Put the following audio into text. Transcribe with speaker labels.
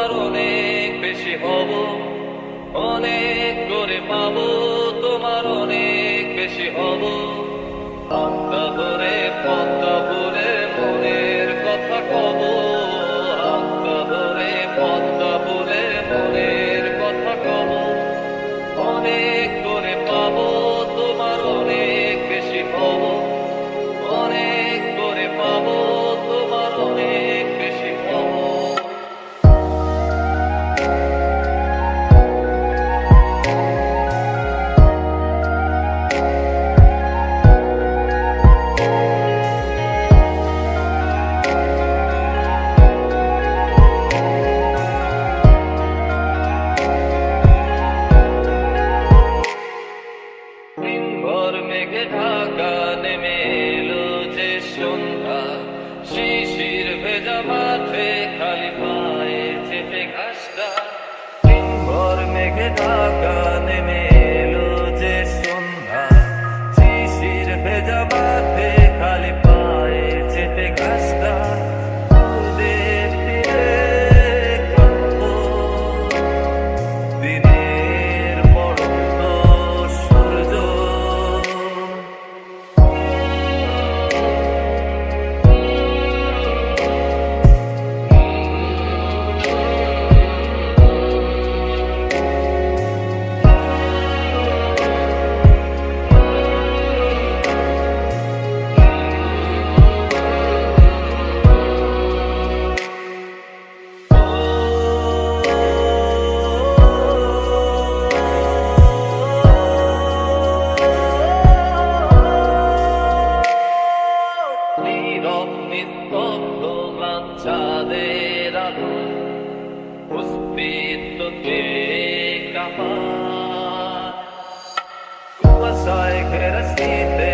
Speaker 1: আর অনেক বেশি হব, অনেক করে পাবো, তোমার অনেক বেশি হব। আত্মা ধরে পদ্মা বলে মনের কথা কব, আত্মা ধরে পদ্মা বলে মনের কথা কব। অনেক করে পাবো, তোমার অনেক বেশি হব, অনেক করে পাবো, তোমার অনেক বেশি হব। মেঘে ঢাকা নেমে এলো যে সন্ধ্যা, শিশির ভেজা মাঠে খালি পায়ে চেপে ঘাসটা। দিনভর মেঘে ঢাকা নেমে এলো যে সন্ধ্যা, শিশির ভেজা মাঠে খালি পায়ে চেপে ঘাসটা। নদের তীরে ক্লান্ত দিনের পড়ন্ত সূর্য, নিস্তব্ধ চাঁদের আলো অস্তিত্বকে কাঁপায়, কুয়াশায় ঘেরা শীতে